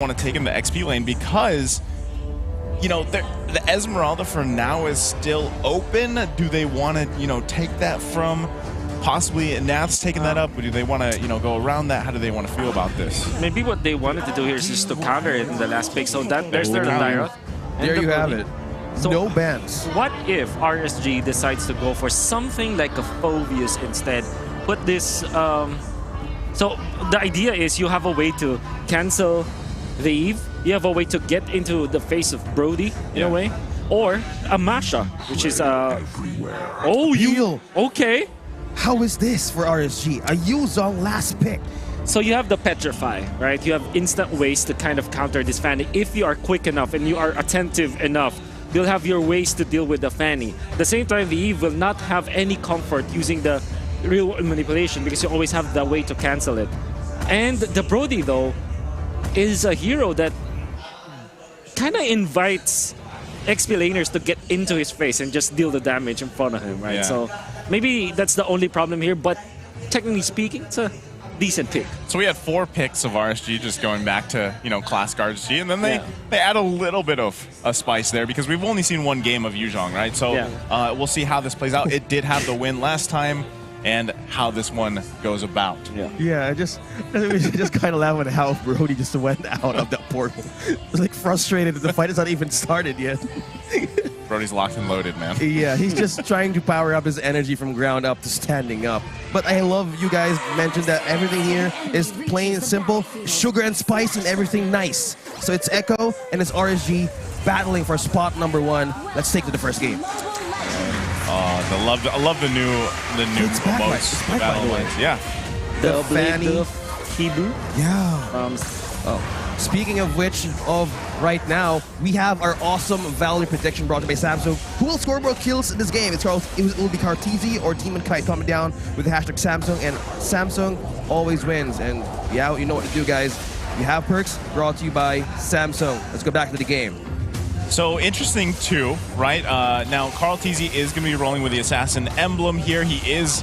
want to take in the XP lane because, you know, the Esmeralda for now is still open. Do they want to, you know, take that from possibly Nath's taking that up? Or do they want to, you know, go around that? How do they want to feel about this? Maybe what they wanted to do here is just to counter it in the last pick. So that there's their Lyra. There you have it. So no bans. What if RSG decides to go for something like a Phobius instead? Put this... so the idea is you have a way to cancel the Eve. You have a way to get into the face of Brody in a way. Or a Masha, which is... oh, you... Okay. How is this for RSG? A Yuzong last pick. So you have the Petrify, right? You have instant ways to kind of counter this Fanny. If you are quick enough and you are attentive enough, you'll have your ways to deal with the Fanny. At the same time, the Eve will not have any comfort using the real manipulation because you always have the way to cancel it. And the Brody, though, is a hero that kind of invites XP laners to get into his face and just deal the damage in front of him, right? So maybe that's the only problem here, but technically speaking, it's a decent pick. So we had 4 picks of RSG just going back to, you know, classic RSG, and then they add a little bit of a spice there because we've only seen 1 game of Yuzong, right? So we'll see how this plays out. It did have the win last time, and how this one goes about. I just kind of laugh at how Brody just went out of that portal. It's like frustrated that the fight has not even started yet. Brody's locked and loaded, man. Yeah, he's just trying to power up his energy from ground up to standing up. But I love you guys mentioned that everything here is plain and simple, sugar and spice and everything nice. So it's Echo and it's RSG battling for spot number 1. Let's take to the first game. I love the new emotes, the battle lines. Yeah. The Fanny. Kibu. Yeah. Speaking of which, right now, we have our awesome Valor prediction brought to by Samsung. Who will score more kills in this game? It will be Kartizi or Demon Kite. Comment down with the hashtag Samsung, and Samsung always wins. And yeah, you know what to do, guys. You have perks brought to you by Samsung. Let's go back to the game. So interesting too, right? Now Carl TZ is going to be rolling with the Assassin emblem here. He is,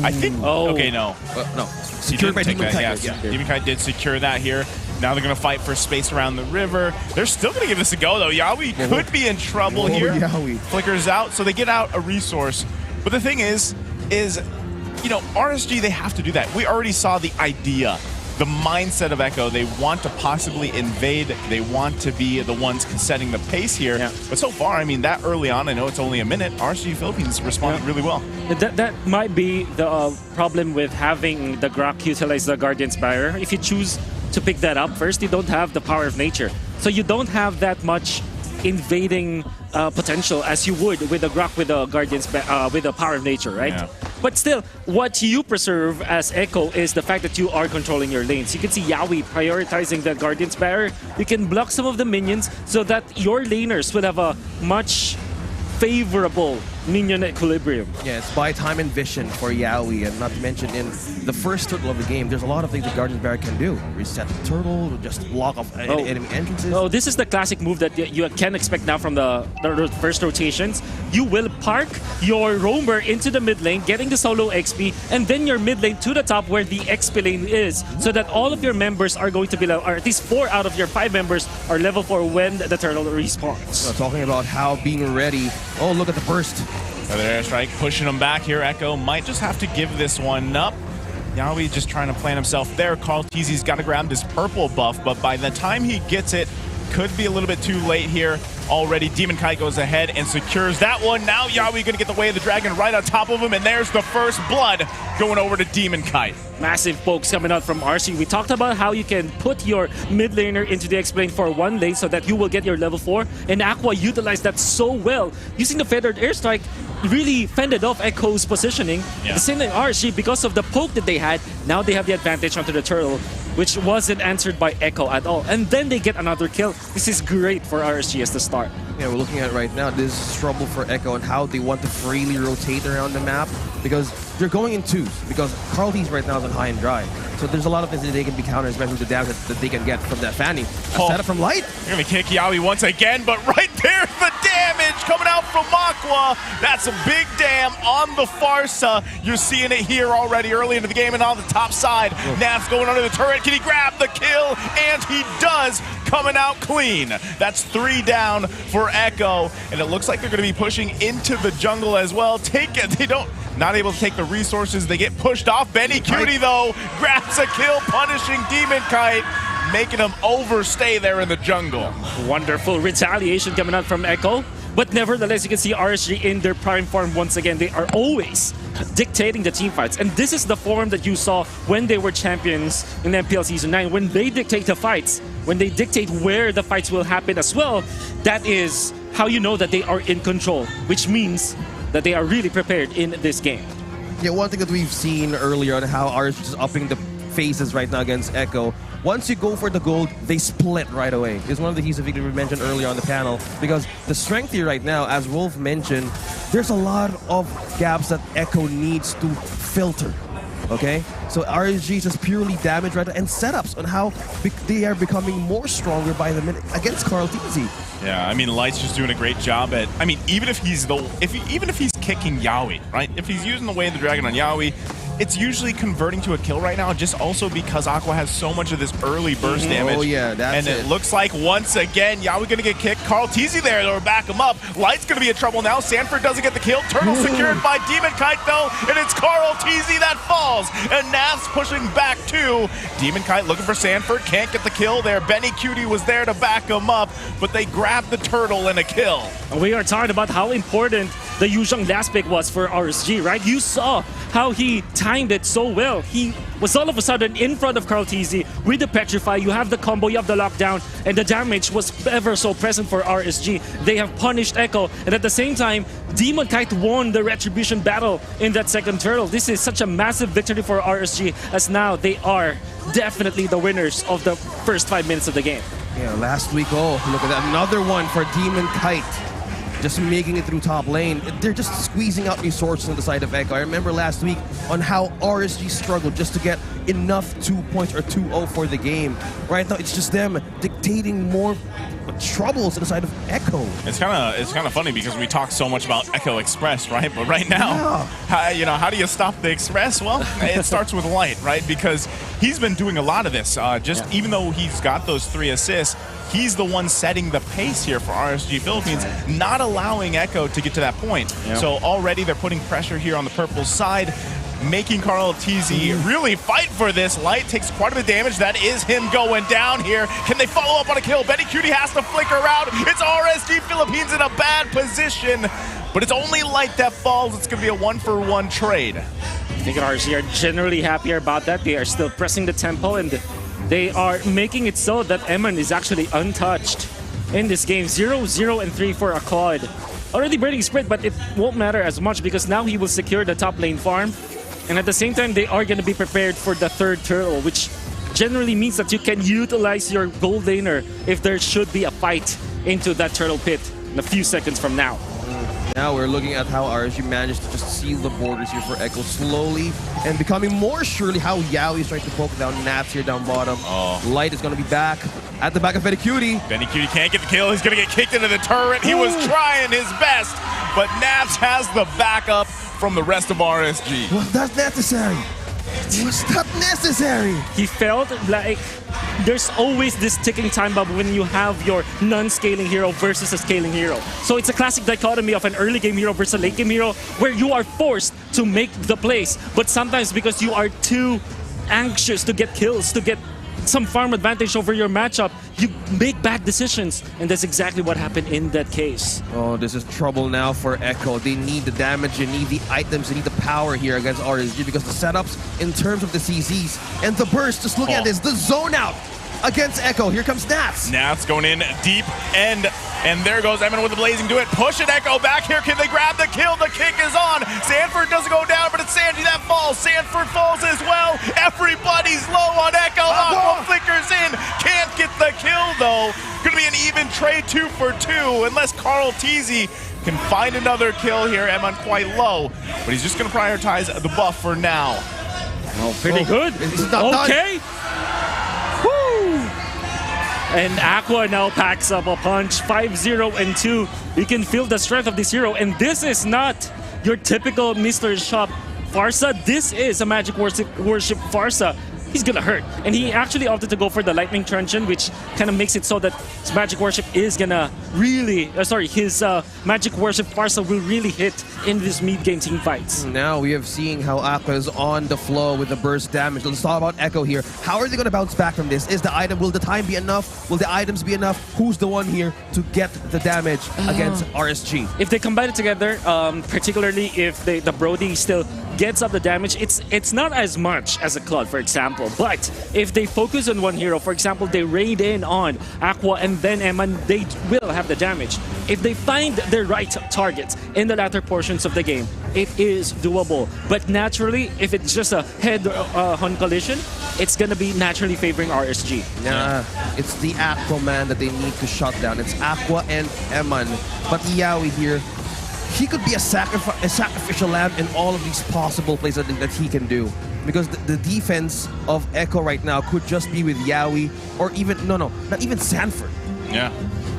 I think. Okay, no, no. Secured by Demon Kite. Yeah, Demon Kite did secure that here. Now they're going to fight for space around the river. They're still going to give this a go though. Yaoi could be in trouble here. Flickers out, so they get out a resource. But the thing is, you know, RSG, they have to do that. We already saw the idea. The mindset of Echo, they want to possibly invade, they want to be the ones setting the pace here. But so far, I mean, that early on, I know it's only a minute, RSG Philippines responded really well. That might be the problem with having the Grok utilize the Guardian's Barrier. If you choose to pick that up first, you don't have the power of nature. So you don't have that much invading potential as you would with the Grok with the Guardian's with the power of nature, right? But still, what you preserve as Echo is the fact that you are controlling your lanes. You can see Yaoi prioritizing the Guardian's Barrier. You can block some of the minions so that your laners will have a much favorable minion equilibrium. Yeah, it's buy time and vision for Yaoi, and not to mention in the first turtle of the game, there's a lot of things that Guardian's Barrier can do. Reset the turtle, just block off enemy entrances. Oh, this is the classic move that you can expect now from the first rotations. You will park your roamer into the mid lane, getting the solo XP, and then your mid lane to the top where the XP lane is, so that all of your members are going to be level, or at least 4 out of your 5 members are level 4 when the turtle respawns. So talking about how being ready. Oh, look at the burst. Another airstrike pushing him back here. Echo might just have to give this one up. Yaoi just trying to plant himself there. Carl Teasy's got to grab this purple buff, but by the time he gets it, could be a little bit too late here. Already, Demon Kite goes ahead and secures that one. Now Yaoi going to get the way of the dragon right on top of him, and there's the first blood going over to Demon Kite. Massive pokes coming out from RC. We talked about how you can put your mid laner into the X-Plane for 1 lane so that you will get your level 4, and Aqua utilized that so well. Using the Feathered Airstrike, really fended off Echo's positioning. At the same time, RSG, because of the poke that they had, now they have the advantage onto the turtle, which wasn't answered by Echo at all. And then they get another kill. This is great for RSG as the start. Yeah, we're looking at it right now. This is trouble for Echo and how they want to freely rotate around the map, because they're going in 2s, because Carl T's right now is on high and dry. So there's a lot of things that they can be countered, especially the damage that they can get from that Fanny. Setup from Light. You're going to kick Yaoi once again, but right there's the damage coming out from Aqua. That's a big dam on the Farsa. You're seeing it here already early into the game and on the top side. Nath's going under the turret. Can he grab the kill? And he does. coming out clean. That's 3 down for Echo, and it looks like they're going to be pushing into the jungle as well. Not able to take the resources. They get pushed off. Benny Cutie, though, grabs a kill, punishing Demon Kite, making him overstay there in the jungle. Wonderful retaliation coming out from Echo. But nevertheless, you can see RSG in their prime form once again. They are always dictating the team fights. And this is the form that you saw when they were champions in MPL Season 9. When they dictate the fights, when they dictate where the fights will happen as well, that is how you know that they are in control, which means that they are really prepared in this game. Yeah, one thing that we've seen earlier on how RSG is upping the phases right now against Echo. Once you go for the gold, they split right away. It's one of the keys that we mentioned earlier on the panel, because the strength here right now, as Wolf mentioned, there's a lot of gaps that Echo needs to filter. Okay, so RSG is just purely damage right now, and setups on how they are becoming more stronger by the minute against Carl TZ. Yeah, I mean, Light's just doing a great job at. I mean, even if he's kicking Yaoi, right? If he's using the Way of the Dragon on Yaoi, it's usually converting to a kill right now, just also because Aqua has so much of this early burst damage. Oh yeah, that's it. And it looks like once again, Yaoi gonna get kicked. Carl TZ there to back him up. Light's gonna be in trouble now. Sanford doesn't get the kill. Turtle secured by Demon Kite though, and it's Carl TZ that falls. And Nav's pushing back too. Demon Kite looking for Sanford, can't get the kill there. Benny Cutie was there to back him up, but they grabbed the turtle and a kill. We are talking about how important the Yuzhong last pick was for RSG, right? You saw how he timed it so well. He was all of a sudden in front of Carl TZ with the Petrify. You have the combo, you have the lockdown, and the damage was ever so present for RSG. They have punished Echo, and at the same time, Demon Kite won the Retribution battle in that second turtle. This is such a massive victory for RSG, as now they are definitely the winners of the first 5 minutes of the game. Yeah, last week, oh, look at that. Another one for Demon Kite. Just making it through top lane. They're just squeezing out resources on the side of Echo. I remember last week on how RSG struggled just to get enough 2 points or 2-0 for the game. Right now, it's just them dictating more troubles to the side of Echo. It's kind of funny because we talk so much about Echo Express, right? But right now, how do you stop the Express? Well, it starts with Light, right? Because he's been doing a lot of this. Even though he's got those 3 assists, he's the one setting the pace here for RSG Philippines, not allowing Echo to get to that point. Yep. So already they're putting pressure here on the purple side, making Carl TZ really fight for this. Light takes quite a bit of damage. That is him going down here. Can they follow up on a kill? Benny Cutie has to flicker out. It's RSG Philippines in a bad position, but it's only Light that falls. It's going to be a 1-for-1 trade. I think RSG are generally happier about that. They are still pressing the tempo, and they are making it so that Eman is actually untouched in this game. 0-0-3 for Akkad. Already burning spread, but it won't matter as much because now he will secure the top lane farm. And at the same time, they are going to be prepared for the third turtle, which generally means that you can utilize your gold laner if there should be a fight into that turtle pit in a few seconds from now. Now we're looking at how RSG managed to just seal the borders here for Echo slowly and becoming more surely how Yaoi is trying to poke down Naps here down bottom. Light is going to be back at the back of Benny Cutie. Benny Cutie can't get the kill. He's going to get kicked into the turret. He was trying his best, but Naps has the backup from the rest of RSG. Was that necessary? Was that necessary? He felt like there's always this ticking time bomb when you have your non-scaling hero versus a scaling hero. So it's a classic dichotomy of an early game hero versus a late game hero where you are forced to make the plays, but sometimes because you are too anxious to get kills, to get some farm advantage over your matchup, you make bad decisions, and that's exactly what happened in that case. Oh, this is trouble now for Echo. They need the damage, they need the items, they need the power here against RSG because the setups in terms of the CZs and the burst, just look at this, the zone out against Echo. Here comes Nats. Nats going in deep end, and there goes Eman with the blazing do it. Push it, Echo back here. Can they grab the kill? The kick is on. Sanford doesn't go down, but it's Sanji that falls. Sanford falls as well. Everybody's low on Echo. Aqua flickers in. Can't get the kill though. Gonna be an even trade 2 for 2 unless Carl TZ can find another kill here. Eman quite low, but he's just gonna prioritize the buff for now. Oh, pretty good. Okay. And Aqua now packs up a punch, 5-0-2. You can feel the strength of this hero, and this is not your typical Mr. Shop Pharsa. This is a Magic Worship Pharsa. he's gonna hurt. And he actually opted to go for the Lightning Truncheon, which kind of makes it so that his Magic Worship is gonna really, his Magic Worship Farsa will really hit in this mid-game team fights. Now we have seen how Aqua is on the flow with the burst damage. Let's talk about Echo here. How are they going to bounce back from this? Will the time be enough? Will the items be enough? Who's the one here to get the damage against RSG? If they combine it together, particularly if the Brody still gets up the damage, it's not as much as a Claude, for example. But if they focus on one hero, for example, they raid in on Aqua and then Eman, they will have the damage. If they find the right targets in the latter portions of the game, it is doable. But naturally, if it's just a head-on collision, it's going to be naturally favoring RSG. Nah, it's the Aqua man that they need to shut down. It's Aqua and Eman. But Yawi here, he could be a sacrificial lamb in all of these possible plays that he can do. Because the defense of Echo right now could just be with Yawi or even, not even Sanford. Yeah.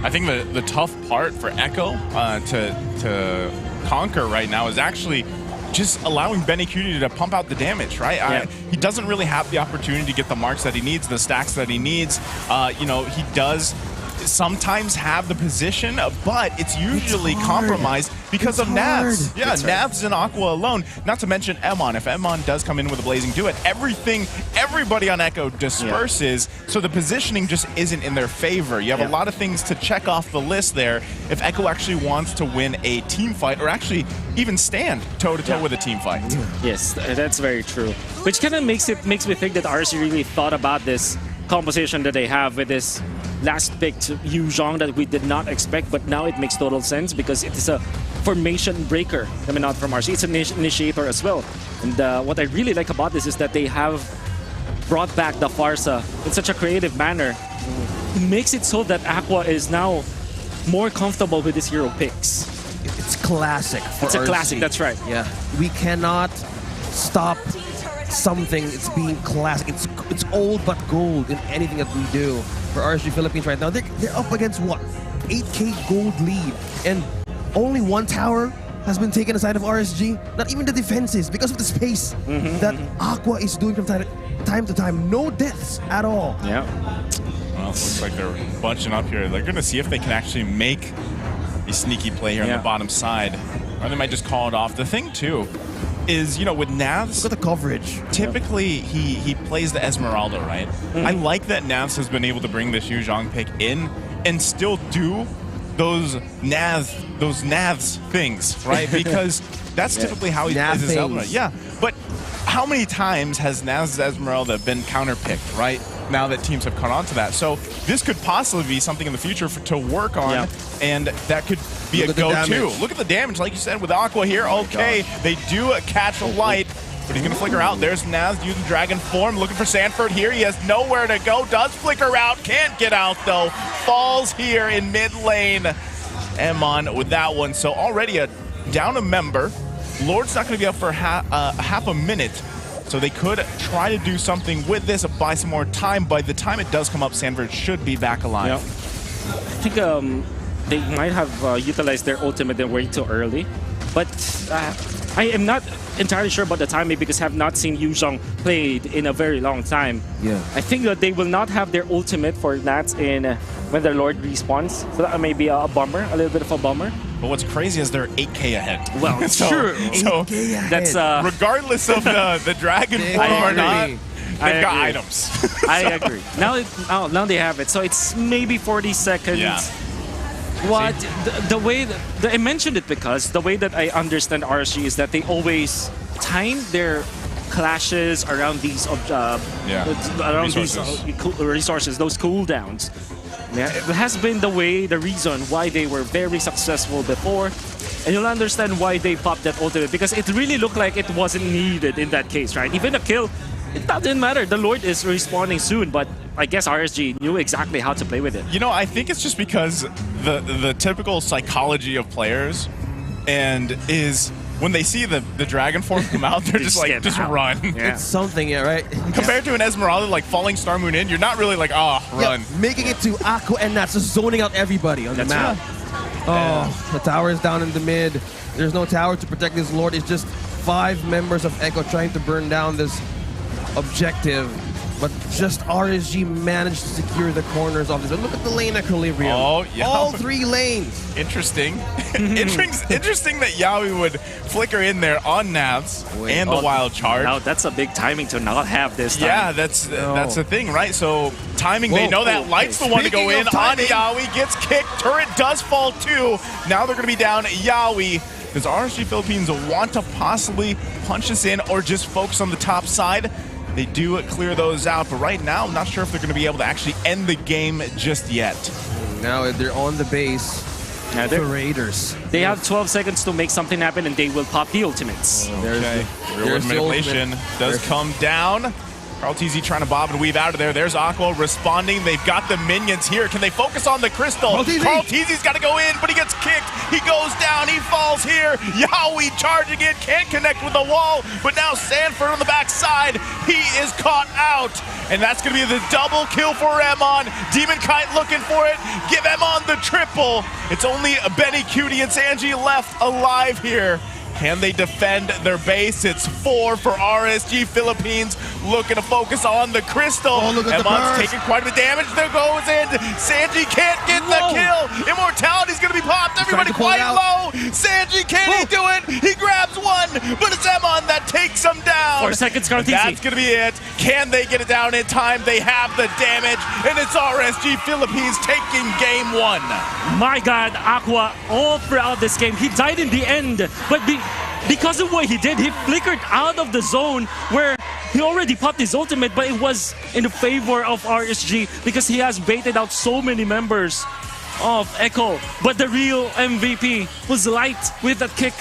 I think the tough part for Echo to conquer right now is actually just allowing Benny Cutie to pump out the damage, right? Yeah. He doesn't really have the opportunity to get the marks that he needs, the stacks that he needs. He does sometimes have the position, but it's usually compromised because of Navs. Yeah, Navs and Aqua alone. Not to mention Emon. If Emon does come in with a Blazing Duet, everybody on Echo disperses, so the positioning just isn't in their favor. You have a lot of things to check off the list there if Echo actually wants to win a team fight or actually even stand toe-to-toe with a team fight. Yes, that's very true. Which kind of makes me think that RSG really thought about this composition that they have with this last picked Yu Zhong that we did not expect, but now it makes total sense because it is a formation breaker coming out from RSG. It's an initiator as well. And what I really like about this is that they have brought back the Farsa in such a creative manner. It makes it so that Aqua is now more comfortable with his hero picks. It's classic for It's a RSG. classic, that's right. Yeah, we cannot stop something. It's being classic. It's old but gold in anything that we do. For RSG Philippines right now, they're up against what? 8K gold lead, and only one tower has been taken aside of RSG. Not even the defenses because of the space that Aqua is doing from time to time. No deaths at all. Yeah. Well, it looks like they're bunching up here. They're going to see if they can actually make a sneaky play here on the bottom side, or they might just call it off. The thing too is, with Navs, Look at the coverage. typically he plays the Esmeralda, right? I like that Navs has been able to bring this Yu Zhong pick in and still do those Navs things, right? Because that's typically how he plays his Esmeralda. Yeah, but how many times has Navs' Esmeralda been counterpicked, right? Now that teams have caught on to that. So this could possibly be something in the future to work on, and that could be a go-to. Look at the damage, like you said, with Aqua here. Okay, they do catch a light, but he's going to flicker out. There's Navs using Dragon Form, looking for Sanford here. He has nowhere to go. Does flicker out, can't get out, though. Falls here in mid lane. Emon with that one. So already down a member. Lord's not going to be up for half a minute. So they could try to do something with this, buy some more time. By the time it does come up, Sanford should be back alive. Yep. I think they might have utilized their ultimate way too early. But I am not entirely sure about the timing because I have not seen Yu Zhong played in a very long time. Yeah. I think that they will not have their ultimate for Nats in when their Lord respawns. So that may be a bummer, a little bit of a bummer. But what's crazy is they're 8K ahead. Well, true. So That's regardless of the Dragon Form or not, they've got items. I agree. Now they have it. So it's maybe 40 seconds. Yeah. What the way that I mentioned it because the way that I understand RSG is that they always time their clashes around these resources, those cooldowns. Yeah, it has been the reason why they were very successful before, and you'll understand why they popped that ultimate because it really looked like it wasn't needed in that case, right? Even a kill, it doesn't matter. The Lord is respawning soon, but I guess RSG knew exactly how to play with it. I think it's just because the typical psychology of players is when they see the Dragon Form come out, they're just like, just run. Yeah. It's something, right? Compared to an Esmeralda, like falling Star Moon in, you're not really like, run. Yeah, making it to Aqua and Nats, just zoning out everybody on the map. The tower is down in the mid. There's no tower to protect this Lord. It's just 5 members of Echo trying to burn down this objective. But just RSG managed to secure the corners of this. But look at the lane equilibrium. Oh, yeah. All 3 lanes. Interesting. Interesting that Yawi would flicker in there on Navs and the wild charge. Now that's a big timing to not have this time. Yeah, that's the thing, right? So timing, they know that Light's the one to go in on Yawi, gets kicked, turret does fall too. Now they're going to be down Yawi. Does RSG Philippines want to possibly punch this in or just focus on the top side? They do clear those out, but right now, I'm not sure if they're going to be able to actually end the game just yet. Now they're on the base. The Raiders. They have 12 seconds to make something happen, and they will pop the ultimates. Okay. Real-world manipulation does come down. Carl TZ trying to bob and weave out of there. There's Aqua responding. They've got the minions here. Can they focus on the crystal? Carl TZ's got to go in, but he gets kicked. He goes down. He falls here. Yawi charging in. Can't connect with the wall. But now Sanford on the backside. He is caught out. And that's going to be the double kill for Emon. Demon Kite looking for it. Give Emon the triple. It's only Benny Cutie and Sanji left alive here. Can they defend their base? It's 4 for RSG Philippines. Looking to focus on the crystal. Emon's taking quite a bit of damage. There goes in. Sanji can't get the kill. Immortality's going to be popped. Everybody quite low. Sanji, can he do it? He grabs one, but it's Emon that takes him down. 4 seconds, Carl TZ. That's going to be it. Can they get it down in time? They have the damage, and it's RSG Philippines taking game 1. My God, Aqua, all throughout this game, he died in the end, but because of what he did, he flickered out of the zone where he already popped his ultimate, but it was in the favor of RSG because he has baited out so many members of Echo. But the real MVP was Light with that kick.